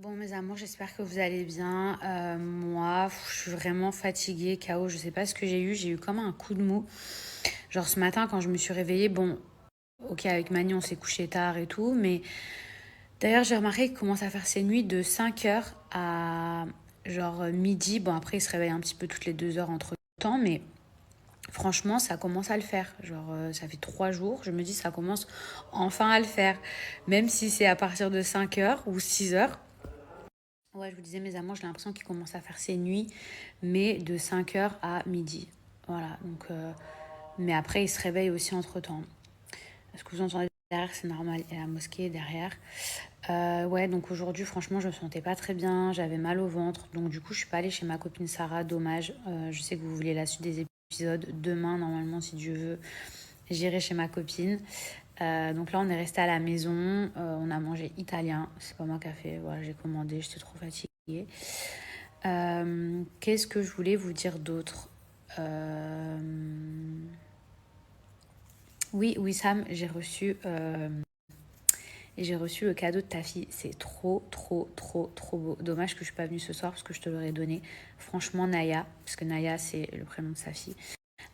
Bon mes amours, j'espère que vous allez bien. Moi, je suis vraiment fatiguée, KO. Je sais pas ce que j'ai eu comme un coup de mou. Genre ce matin quand je me suis réveillée, bon, ok avec Mani on s'est couché tard et tout, mais d'ailleurs j'ai remarqué qu'il commence à faire ses nuits de 5 heures à genre midi. Bon après il se réveille un petit peu toutes les 2 heures entre temps, mais franchement ça commence à le faire. Genre ça fait 3 jours, je me dis ça commence enfin à le faire. Même si c'est à partir de 5 heures ou 6 heures. Ouais, je vous disais, mes amours, j'ai l'impression qu'il commence à faire ses nuits, mais de 5 heures à midi. Voilà, donc... mais après, il se réveille aussi entre-temps. Ce que vous entendez derrière, c'est normal. Il y a la mosquée derrière. Ouais, donc aujourd'hui, franchement, je me sentais pas très bien. J'avais mal au ventre. Donc du coup, je suis pas allée chez ma copine Sarah. Dommage. Je sais que vous voulez la suite des épisodes. Demain, normalement, si Dieu veut, j'irai chez ma copine. Donc là, on est resté à la maison. On a mangé italien. C'est pas moi qui a fait. Voilà, j'ai commandé. J'étais trop fatiguée. Qu'est-ce que je voulais vous dire d'autre? Euh, Oui, Wissam, j'ai reçu le cadeau de ta fille. C'est trop, trop, trop, trop beau. Dommage que je suis pas venue ce soir parce que je te l'aurais donné. Franchement, Naya, parce que Naya, c'est le prénom de sa fille,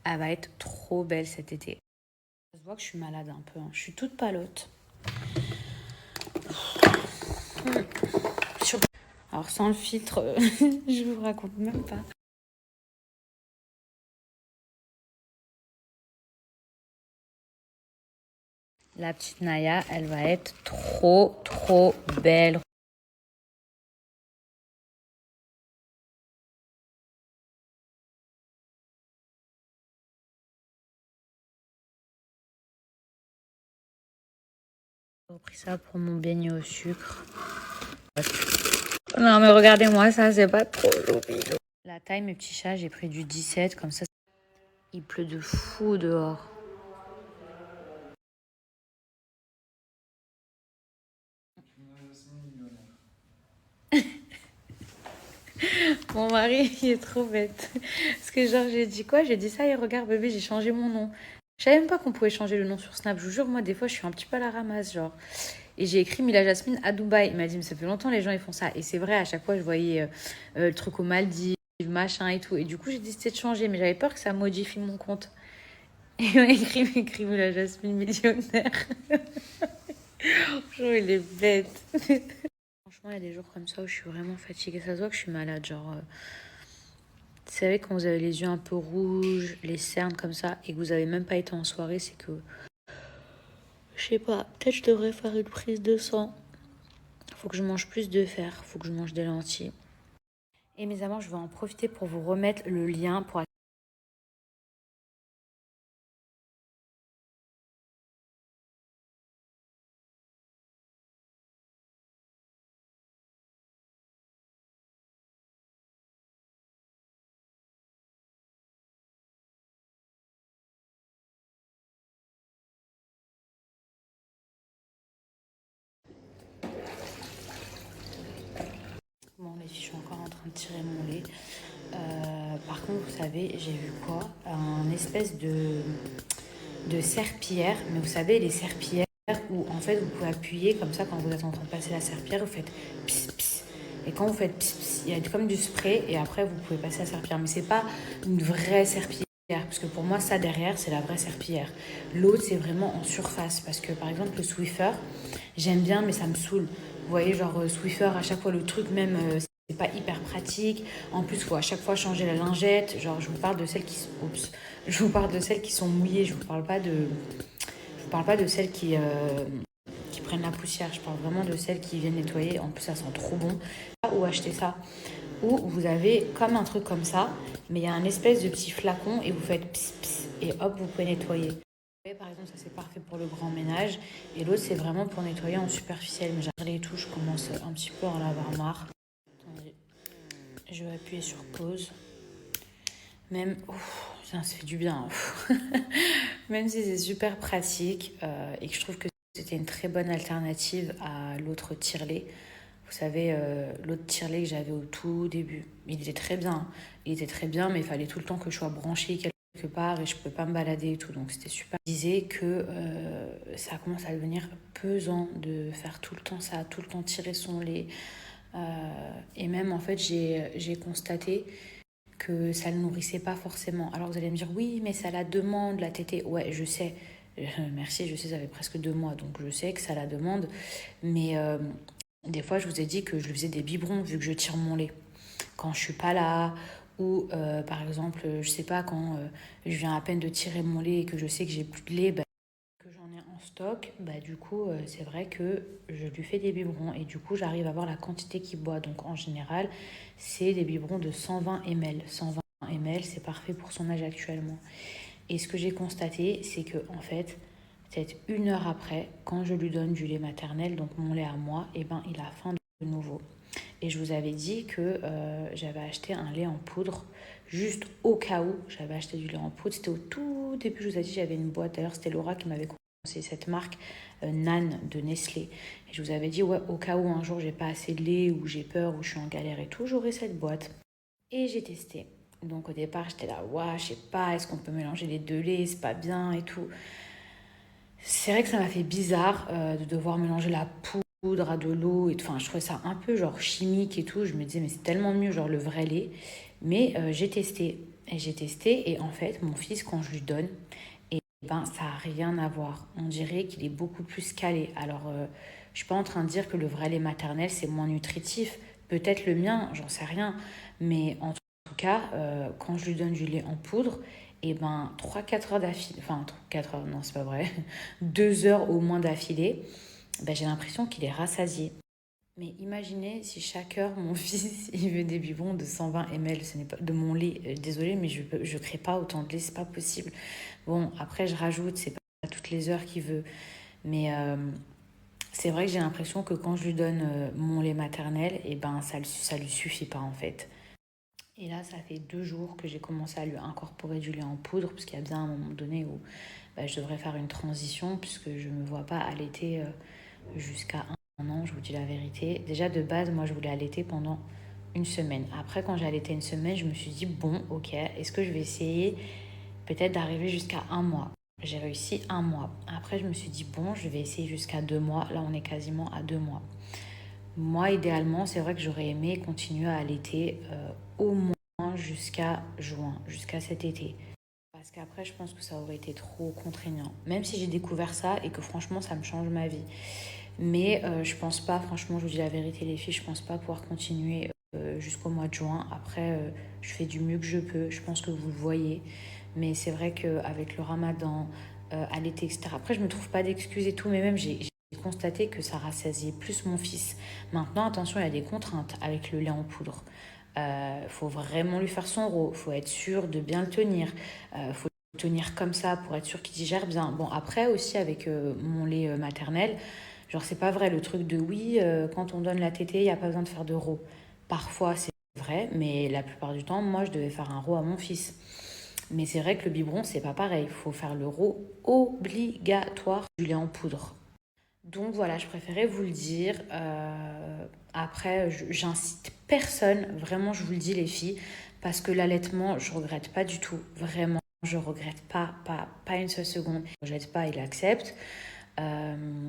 elle va être trop belle cet été. Ça se voit que je suis malade un peu, hein. Je suis toute palote. Alors, sans le filtre, je vous raconte même pas. La petite Naya, elle va être trop, trop belle. J'ai pris ça pour mon beignet au sucre. Non, mais regardez-moi ça, c'est pas trop joli. La taille, mes petits chats, j'ai pris du 17, comme ça, il pleut de fou dehors. Mon mari, il est trop bête. Parce que genre, j'ai dit quoi? J'ai dit ça et regarde, bébé, j'ai changé mon nom. Je savais même pas qu'on pouvait changer le nom sur Snap. Je vous jure, moi, des fois, je suis un petit peu à la ramasse, genre. Et j'ai écrit Mila Jasmine à Dubaï. Il m'a dit, mais ça fait longtemps les gens ils font ça. Et c'est vrai, à chaque fois, je voyais le truc aux Maldives, machin et tout. Et du coup, j'ai décidé de changer, mais j'avais peur que ça modifie mon compte. Et il m'a écrit Mila Jasmine millionnaire. Franchement, il est bête. Franchement, il y a des jours comme ça où je suis vraiment fatiguée. Ça se voit que je suis malade. Genre, vous savez, quand vous avez les yeux un peu rouges, les cernes comme ça, et que vous avez même pas été en soirée, c'est que, je sais pas, peut-être je devrais faire une prise de sang. Faut que je mange plus de fer, faut que je mange des lentilles. Et mes amours, je vais en profiter pour vous remettre le lien pour... Bon, les filles, je suis encore en train de tirer mon lait. Par contre, vous savez, j'ai vu quoi? Un espèce de serpillière. Mais vous savez, les serpillères où en fait vous pouvez appuyer comme ça quand vous êtes en train de passer la serpillière, vous faites pss pss. Et quand vous faites pss pss, il y a comme du spray et après vous pouvez passer la serpillière. Mais c'est pas une vraie serpillière. Parce que pour moi, ça derrière, c'est la vraie serpillière. L'autre, c'est vraiment en surface. Parce que par exemple, le Swiffer, j'aime bien, mais ça me saoule. Vous voyez, genre Swiffer, à chaque fois le truc, même c'est pas hyper pratique. En plus, il faut à chaque fois changer la lingette. Genre, je vous parle de celles qui, oups, je vous parle de celles qui sont mouillées. Je vous parle pas de celles qui prennent la poussière. Je parle vraiment de celles qui viennent nettoyer. En plus, ça sent trop bon. Ou acheter ça. Ou vous avez comme un truc comme ça, mais il y a un espèce de petit flacon et vous faites pss pss et hop, vous pouvez nettoyer. Par exemple, ça c'est parfait pour le grand ménage. Et l'autre, c'est vraiment pour nettoyer en superficiel. Mais j'arrête les tout, je commence un petit peu à en avoir marre. Attendez, je vais appuyer sur pause. Même, ça fait du bien. Même si c'est super pratique et que je trouve que c'était une très bonne alternative à l'autre tirelet. Vous savez, l'autre tirelet que j'avais au tout début. Il était très bien. Il était très bien, mais il fallait tout le temps que je sois branchée quelque part et je ne peux pas me balader et tout. Donc c'était super. Je disais que ça commence à devenir pesant de faire tout le temps ça, tout le temps tirer son lait. Et même en fait, j'ai constaté que ça ne le nourrissait pas forcément. Alors vous allez me dire, oui, mais ça la demande, la tétée. Ouais, je sais. Merci, je sais, ça fait presque 2 mois, donc je sais que ça la demande. Mais des fois, je vous ai dit que je lui faisais des biberons vu que je tire mon lait. Quand je suis pas là, ou par exemple, je sais pas, quand je viens à peine de tirer mon lait et que je sais que j'ai plus de lait, bah, que j'en ai en stock, bah du coup, c'est vrai que je lui fais des biberons et du coup, j'arrive à voir la quantité qu'il boit. Donc en général, c'est des biberons de 120 ml. 120 ml, c'est parfait pour son âge actuellement. Et ce que j'ai constaté, c'est que en fait, peut-être 1 heure après, quand je lui donne du lait maternel, donc mon lait à moi, et ben il a faim de nouveau. Et je vous avais dit que j'avais acheté un lait en poudre, juste au cas où j'avais acheté du lait en poudre. C'était au tout début, je vous ai dit, j'avais une boîte. D'ailleurs, c'était Laura qui m'avait conseillé cette marque Nan de Nestlé. Et je vous avais dit, ouais, au cas où un jour j'ai pas assez de lait ou j'ai peur ou je suis en galère et tout, j'aurai cette boîte. Et j'ai testé. Donc au départ, j'étais là, ouais, je sais pas, est-ce qu'on peut mélanger les deux laits, c'est pas bien et tout. C'est vrai que ça m'a fait bizarre de devoir mélanger la poudre à de l'eau. Enfin, je trouvais ça un peu genre chimique et tout. Je me disais, mais c'est tellement mieux, genre le vrai lait. Mais j'ai testé. Et j'ai testé. Et en fait, mon fils, quand je lui donne, et ben, ça n'a rien à voir. On dirait qu'il est beaucoup plus calé. Alors, je suis pas en train de dire que le vrai lait maternel, c'est moins nutritif. Peut-être le mien, j'en sais rien. Mais en tout cas, quand je lui donne du lait en poudre, et ben 3-4 heures d'affilée, enfin 4 heures, non, c'est pas vrai, 2 heures au moins d'affilée, ben, j'ai l'impression qu'il est rassasié. Mais imaginez si chaque heure, mon fils, il veut des biberons de 120 ml, ce n'est pas de mon lait. Désolée, mais je crée pas autant de lait, c'est pas possible. Bon, après, je rajoute, c'est pas toutes les heures qu'il veut. Mais c'est vrai que j'ai l'impression que quand je lui donne mon lait maternel, et ben, ça lui suffit pas en fait. Et là, ça fait 2 jours que j'ai commencé à lui incorporer du lait en poudre, parce qu'il y a bien un moment donné où bah, je devrais faire une transition, puisque je ne me vois pas allaiter jusqu'à 1 an, je vous dis la vérité. Déjà, de base, moi, je voulais allaiter pendant une semaine. Après, quand j'ai allaité une semaine, je me suis dit, bon, ok, est-ce que je vais essayer peut-être d'arriver jusqu'à 1 mois. J'ai réussi 1 mois. Après, je me suis dit, bon, je vais essayer jusqu'à 2 mois. Là, on est quasiment à 2 mois. Moi, idéalement, c'est vrai que j'aurais aimé continuer à allaiter au moins jusqu'à juin, jusqu'à cet été. Parce qu'après, je pense que ça aurait été trop contraignant. Même si j'ai découvert ça et que franchement, ça me change ma vie. Mais je pense pas, franchement, je vous dis la vérité, les filles, je pense pas pouvoir continuer jusqu'au mois de juin. Après, je fais du mieux que je peux. Je pense que vous le voyez. Mais c'est vrai qu'avec le ramadan, à l'été, etc. Après, je me trouve pas d'excuses et tout, mais même j'ai constaté que ça rassasiait plus mon fils. Maintenant, attention, il y a des contraintes avec le lait en poudre. Faut vraiment lui faire son rot. Faut être sûr de bien le tenir. Faut le tenir comme ça pour être sûr qu'il digère bien. Bon, après aussi avec mon lait maternel, genre c'est pas vrai le truc de oui, quand on donne la tétée, il n'y a pas besoin de faire de rot. Parfois c'est vrai, mais la plupart du temps, moi je devais faire un rot à mon fils. Mais c'est vrai que le biberon, c'est pas pareil. Il faut faire le rot obligatoire du lait en poudre. Donc voilà, je préférais vous le dire. Après, j'incite personne, vraiment, je vous le dis, les filles, parce que l'allaitement, je regrette pas du tout. Vraiment, je regrette pas une seule seconde. Je ne pas, il accepte. Euh,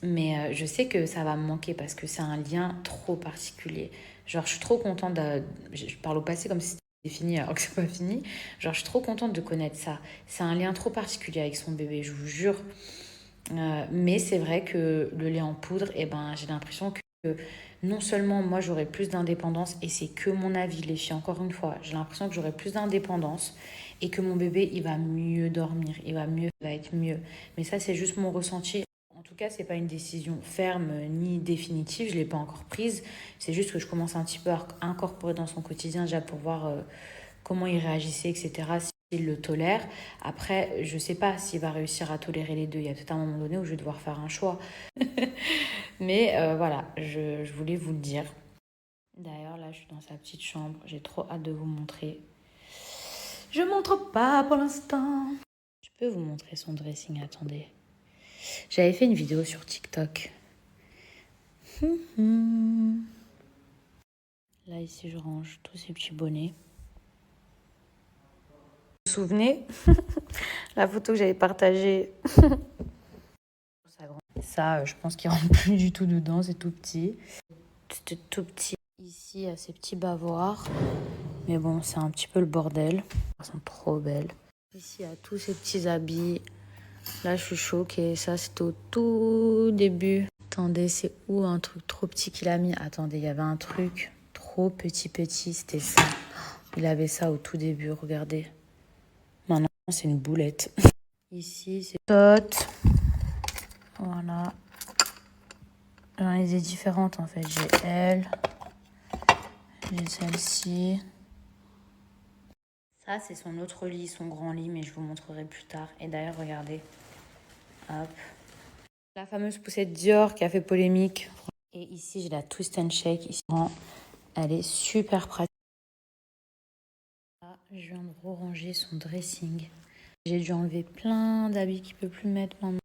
mais je sais que ça va me manquer parce que c'est un lien trop particulier. Genre, je suis trop contente de... Je parle au passé comme si c'était fini alors que c'est pas fini. Genre, je suis trop contente de connaître ça. C'est un lien trop particulier avec son bébé, je vous jure. Mais c'est vrai que le lait en poudre, eh ben, j'ai l'impression que non seulement moi j'aurai plus d'indépendance, et c'est que mon avis, les filles, encore une fois, j'ai l'impression que j'aurai plus d'indépendance et que mon bébé il va mieux dormir, il va être mieux. Mais ça, c'est juste mon ressenti. En tout cas, c'est pas une décision ferme ni définitive, je l'ai pas encore prise. C'est juste que je commence un petit peu à incorporer dans son quotidien déjà pour voir comment il réagissait, etc. S'il le tolère. Après, je sais pas s'il va réussir à tolérer les deux. Il y a peut-être un moment donné où je vais devoir faire un choix. Mais voilà, je voulais vous le dire. D'ailleurs, là, je suis dans sa petite chambre. J'ai trop hâte de vous montrer. Je montre pas pour l'instant. Je peux vous montrer son dressing, attendez. J'avais fait une vidéo sur TikTok. Là, ici, je range tous ces petits bonnets. Vous vous souvenez la photo que j'avais partagée? Ça, je pense qu'il rentre plus du tout dedans, c'est tout petit. C'était tout petit. Ici, il y a ces petits bavoirs. Mais bon, c'est un petit peu le bordel. Elles sont trop belles. Ici, il y a tous ces petits habits. Là, je suis choquée. Ça, c'était au tout début. Attendez, c'est où un truc trop petit qu'il a mis? Attendez, il y avait un truc trop petit. C'était ça. Il avait ça au tout début, regardez. Maintenant, c'est une boulette. Ici, c'est Tot. Voilà. J'en ai des différentes, en fait. J'ai elle. J'ai celle-ci. Ça, c'est son autre lit, son grand lit, mais je vous montrerai plus tard. Et d'ailleurs, regardez. Hop. La fameuse poussette Dior qui a fait polémique. Et ici, j'ai la Twist and Shake. Ici, elle est super pratique. Là, je viens de ranger son dressing. J'ai dû enlever plein d'habits qu'il ne peut plus mettre maintenant.